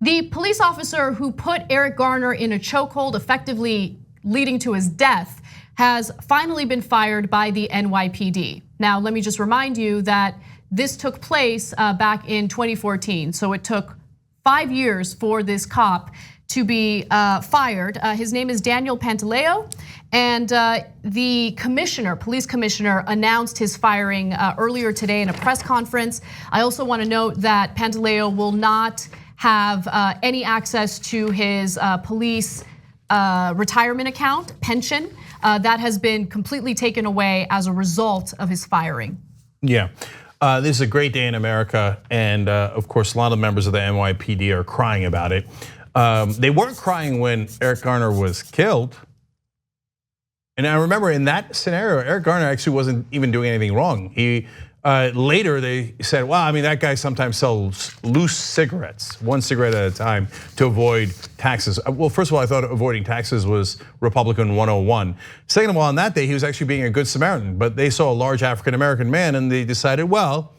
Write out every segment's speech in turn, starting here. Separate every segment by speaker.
Speaker 1: The police officer who put Eric Garner in a chokehold, effectively leading to his death, has finally been fired by the NYPD. Now, let me just remind you that this took place back in 2014. So it took 5 years for this cop to be fired. His name is Daniel Pantaleo, and the commissioner, police commissioner, announced his firing earlier today in a press conference. I also want to note that Pantaleo will not have any access to his police retirement account, pension. That has been completely taken away as a result of his firing.
Speaker 2: Yeah. This is a great day in America, and of course, a lot of members of the NYPD are crying about it. They weren't crying when Eric Garner was killed. And I remember in that scenario, Eric Garner actually wasn't even doing anything wrong. He later they said, well, I mean, that guy sometimes sells loose cigarettes, one cigarette at a time, to avoid taxes. Well, first of all, I thought avoiding taxes was Republican 101. Second of all, on that day, he was actually being a good Samaritan, but they saw a large African-American man and they decided, well,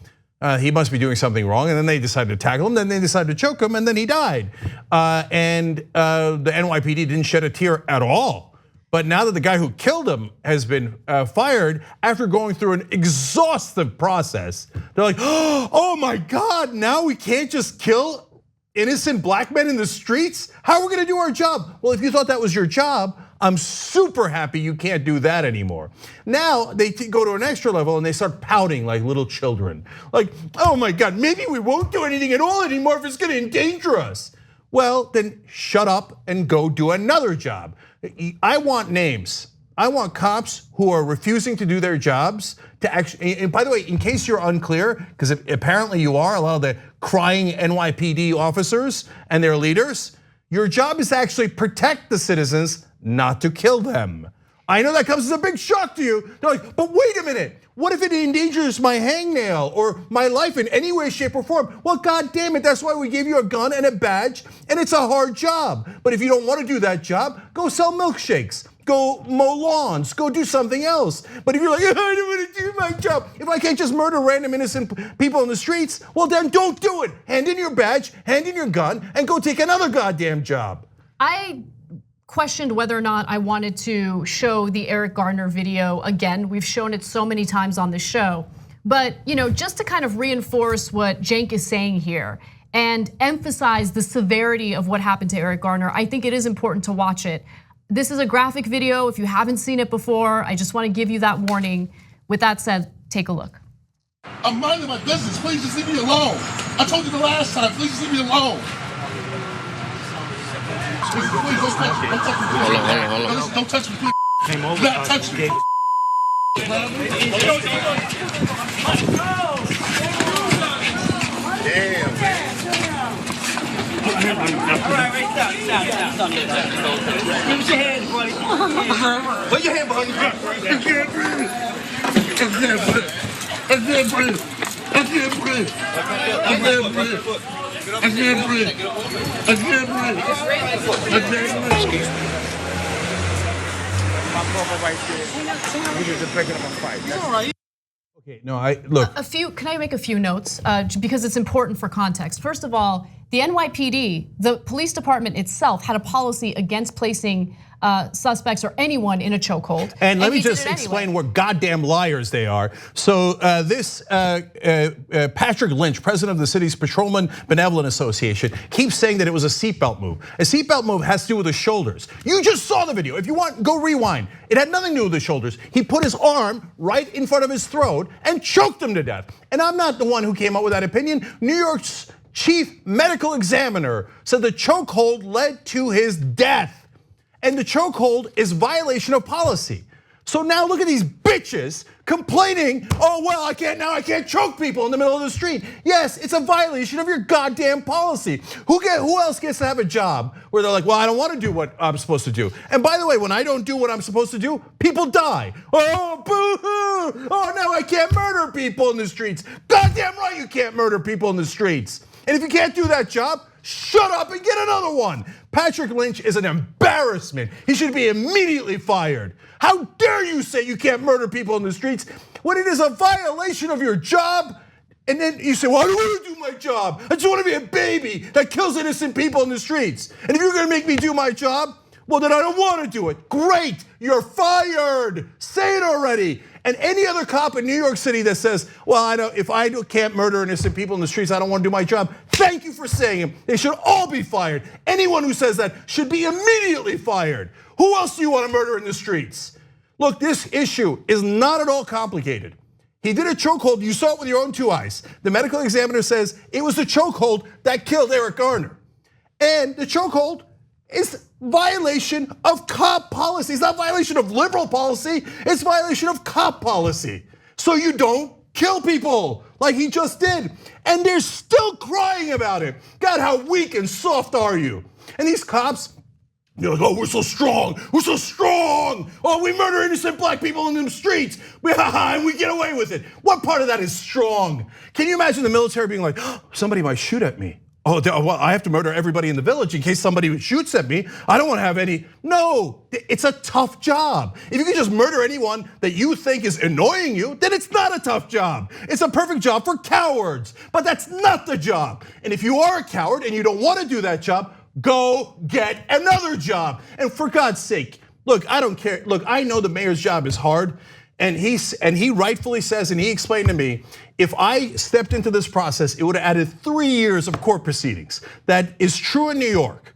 Speaker 2: he must be doing something wrong, and then they decided to tackle him, then they decided to choke him, and then he died. And the NYPD didn't shed a tear at all. But now that the guy who killed him has been fired after going through an exhaustive process, they're like, oh my God, now we can't just kill innocent black men in the streets? How are we gonna do our job? Well, if you thought that was your job, I'm super happy you can't do that anymore. Now they go to an extra level and they start pouting like little children. Like, oh my God, maybe we won't do anything at all anymore if it's gonna endanger us. Well, then shut up and go do another job. I want names. I want cops who are refusing to do their jobs to actually, and by the way, in case you're unclear, because apparently you are, a lot of the crying NYPD officers and their leaders, your job is to actually protect the citizens, not to kill them. I know that comes as a big shock to you. They're like, but wait a minute. What if it endangers my hangnail or my life in any way, shape, or form? Well, God damn it, that's why we gave you a gun and a badge, and it's a hard job. But if you don't want to do that job, go sell milkshakes, go mow lawns, go do something else. But if you're like, I don't want to do my job, if I can't just murder random innocent people in the streets, well then don't do it. Hand in your badge, hand in your gun, and go take another goddamn job.
Speaker 1: I questioned whether or not I wanted to show the Eric Garner video again. We've shown it so many times on the show. But just to kind of reinforce what Cenk is saying here and emphasize the severity of what happened to Eric Garner, I think it is important to watch it. This is a graphic video. If you haven't seen it before, I just want to give you that warning. With that said, take a look.
Speaker 3: I'm minding my business. Please just leave me alone. I told you the last time. Please just leave me alone. Please don't touch me. Don't touch me. Hold on. Don't touch me, please. Came over. Not touch me. Damn, man. All right, stop. Give me your hand, buddy. Put your hand behind your back. I can't breathe.
Speaker 2: Okay, no, look.
Speaker 1: Can I make a few notes? Because it's important for context. First of all, the NYPD, the police department itself, had a policy against placing suspects or anyone in a chokehold.
Speaker 2: And let me just explain what goddamn liars they are. So this Patrick Lynch, president of the city's Patrolman Benevolent Association, keeps saying that it was a seatbelt move. A seatbelt move has to do with the shoulders. You just saw the video. If you want, go rewind. It had nothing to do with the shoulders. He put his arm right in front of his throat and choked him to death. And I'm not the one who came up with that opinion. New York's chief medical examiner said the chokehold led to his death. And the chokehold is violation of policy. So now look at these bitches complaining, oh well, I can't choke people in the middle of the street. Yes, it's a violation of your goddamn policy. Who else gets to have a job where they're like, well, I don't want to do what I'm supposed to do. And by the way, when I don't do what I'm supposed to do, people die. Oh, boo-hoo. Oh, now I can't murder people in the streets. Goddamn right you can't murder people in the streets. And if you can't do that job, shut up and get another one. Patrick Lynch is an embarrassment. He should be immediately fired. How dare you say you can't murder people in the streets when it is a violation of your job And then you say, well, I don't want to do my job. I just want to be a baby that kills innocent people in the streets. And if you're going to make me do my job, well, then I don't want to do it. Great, you're fired. Say it already. And any other cop in New York City that says, well, if I can't murder innocent people in the streets, I don't want to do my job. Thank you for saying it. They should all be fired. Anyone who says that should be immediately fired. Who else do you want to murder in the streets? Look, this issue is not at all complicated. He did a chokehold, you saw it with your own two eyes. The medical examiner says it was the chokehold that killed Eric Garner. And the chokehold is violation of cop policy. It's not violation of liberal policy, it's violation of cop policy. So you don't kill people like he just did. And they're still crying about it. God, how weak and soft are you? And these cops, they're like, oh, we're so strong, we're so strong. Oh, we murder innocent black people in the streets, and we get away with it. What part of that is strong? Can you imagine the military being like, oh, somebody might shoot at me. Oh, well, I have to murder everybody in the village in case somebody shoots at me. I don't want to have any. No, it's a tough job. If you can just murder anyone that you think is annoying you, then it's not a tough job. It's a perfect job for cowards, but that's not the job. And if you are a coward and you don't want to do that job, go get another job. And for God's sake, look, I don't care. Look, I know the mayor's job is hard. And he rightfully says, and he explained to me, if I stepped into this process, it would have added 3 years of court proceedings. That is true in New York.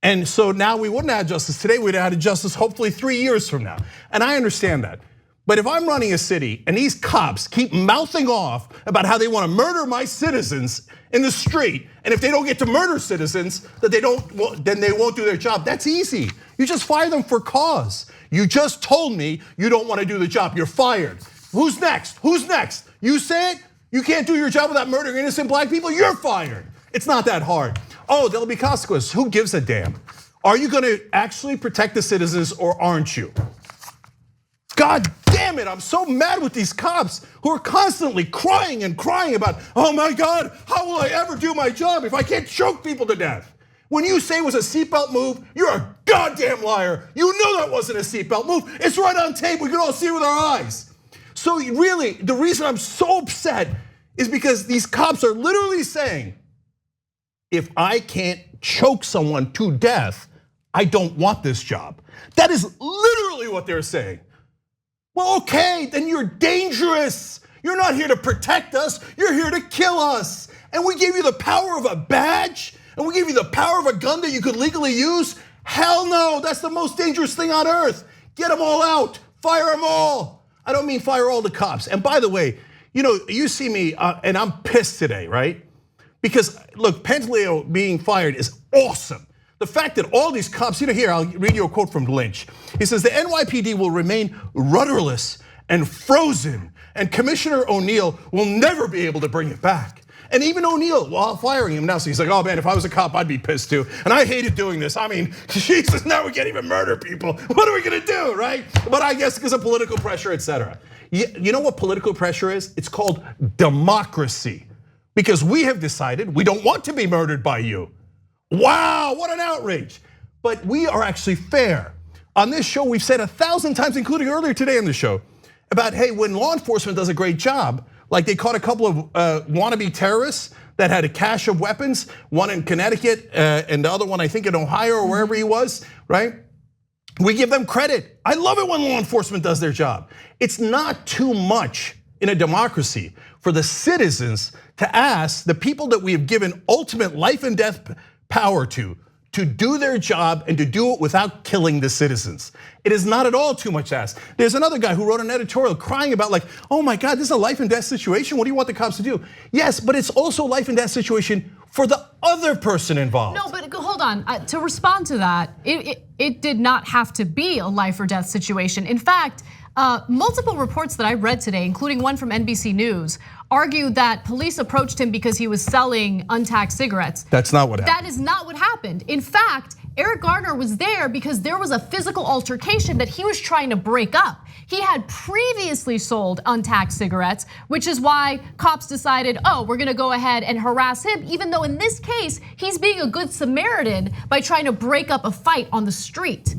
Speaker 2: And so now we wouldn't have justice today, we'd have had justice hopefully 3 years from now. And I understand that. But if I'm running a city and these cops keep mouthing off about how they want to murder my citizens in the street, and if they don't get to murder citizens, then they won't do their job, that's easy. You just fire them for cause. You just told me you don't want to do the job, you're fired. Who's next? Who's next? You say it, you can't do your job without murdering innocent black people, you're fired. It's not that hard. Oh, there'll be consequences, who gives a damn? Are you gonna actually protect the citizens or aren't you? God damn it, I'm so mad with these cops who are constantly crying and crying about, oh my God, how will I ever do my job if I can't choke people to death? When you say it was a seatbelt move, you're a goddamn liar. You know that wasn't a seatbelt move. It's right on tape, we can all see it with our eyes. So really, the reason I'm so upset is because these cops are literally saying, if I can't choke someone to death, I don't want this job. That is literally what they're saying. Well, okay, then you're dangerous. You're not here to protect us, you're here to kill us. And we gave you the power of a badge, and we gave you the power of a gun that you could legally use? Hell no, that's the most dangerous thing on earth. Get them all out, fire them all. I don't mean fire all the cops. And by the way, you see me, and I'm pissed today, right? Because look, Pantaleo being fired is awesome. The fact that all these cops, here, I'll read you a quote from Lynch. He says, the NYPD will remain rudderless and frozen, and Commissioner O'Neill will never be able to bring it back. And even O'Neill, while firing him now, so he's like, oh man, if I was a cop, I'd be pissed too. And I hated doing this. I mean, Jesus, now we can't even murder people. What are we gonna do, right? But I guess because of political pressure, etc. You know what political pressure is? It's called democracy. Because we have decided we don't want to be murdered by you. Wow, what an outrage. But we are actually fair. On this show, we've said 1,000 times, including earlier today on the show, about, hey, when law enforcement does a great job, like they caught a couple of wannabe terrorists that had a cache of weapons, one in Connecticut and the other one, I think in Ohio or wherever he was, right? We give them credit. I love it when law enforcement does their job. It's not too much in a democracy for the citizens to ask the people that we have given ultimate life and death power to do their job and to do it without killing the citizens. It is not at all too much to ask. There's another guy who wrote an editorial crying about like, oh my God, this is a life and death situation. What do you want the cops to do? Yes, but it's also a life and death situation for the other person involved.
Speaker 1: No, but hold on, to respond to that, it did not have to be a life or death situation. In fact, multiple reports that I read today, including one from NBC News, argued that police approached him because he was selling untaxed cigarettes.
Speaker 2: That's not what happened.
Speaker 1: That is not what happened. In fact, Eric Garner was there because there was a physical altercation that he was trying to break up. He had previously sold untaxed cigarettes, which is why cops decided, oh, we're gonna go ahead and harass him, even though in this case, he's being a good Samaritan by trying to break up a fight on the street.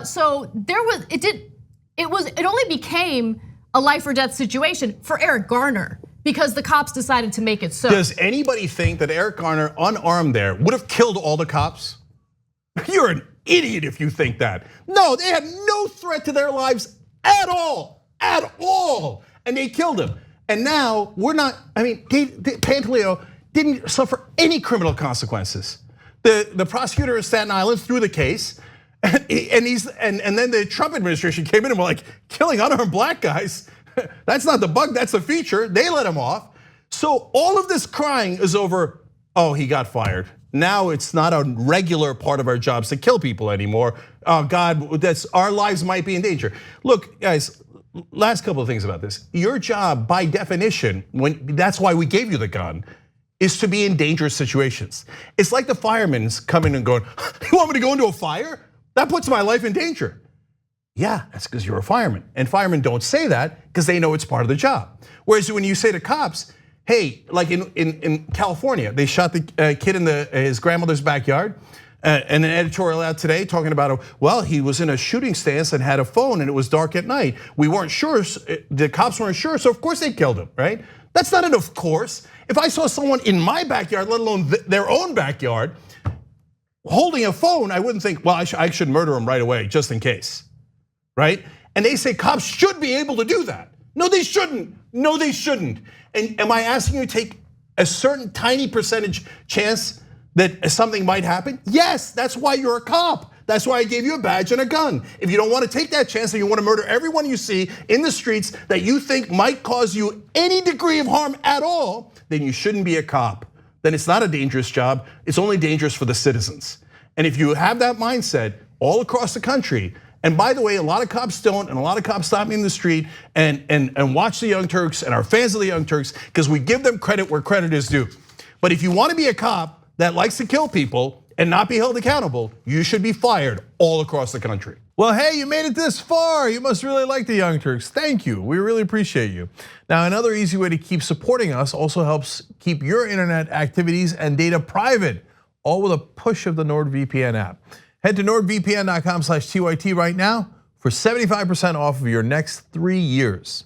Speaker 1: So it only became a life or death situation for Eric Garner because the cops decided to make it so.
Speaker 2: Does anybody think that Eric Garner, unarmed there, would have killed all the cops? You're an idiot if you think that. No, they had no threat to their lives at all, and they killed him. And now we're not, I mean, Pantaleo didn't suffer any criminal consequences. The prosecutor of Staten Island threw the case, and then the Trump administration came in and were like, killing unarmed black guys, that's not the bug, that's the feature. They let him off. So all of this crying is over, oh, he got fired. Now it's not a regular part of our jobs to kill people anymore. Oh God, our lives might be in danger. Look, guys, last couple of things about this. Your job, by definition, that's why we gave you the gun, is to be in dangerous situations. It's like the firemen's coming and going, you want me to go into a fire? That puts my life in danger. Yeah, that's because you're a fireman. And firemen don't say that because they know it's part of the job. Whereas when you say to cops, hey, like in California, they shot the kid in his grandmother's backyard. And an editorial out today talking about, well, he was in a shooting stance and had a phone and it was dark at night. We weren't sure, the cops weren't sure, so of course they killed him, right? That's not an of course. If I saw someone in my backyard, let alone their own backyard, holding a phone, I wouldn't think, well, I should murder him right away, just in case, right? And they say cops should be able to do that. No, they shouldn't. No, they shouldn't. And am I asking you to take a certain tiny percentage chance that something might happen? Yes, that's why you're a cop. That's why I gave you a badge and a gun. If you don't want to take that chance and you want to murder everyone you see in the streets that you think might cause you any degree of harm at all, then you shouldn't be a cop. Then it's not a dangerous job, it's only dangerous for the citizens. And if you have that mindset all across the country, and by the way, a lot of cops don't, and a lot of cops stop me in the street and watch the Young Turks and are fans of the Young Turks because we give them credit where credit is due. But if you want to be a cop that likes to kill people and not be held accountable, you should be fired all across the country.
Speaker 4: Well, hey, you made it this far. You must really like the Young Turks. Thank you, we really appreciate you. Now, another easy way to keep supporting us also helps keep your internet activities and data private, all with a push of the NordVPN app. Head to nordvpn.com/TYT right now for 75% off of your next 3 years.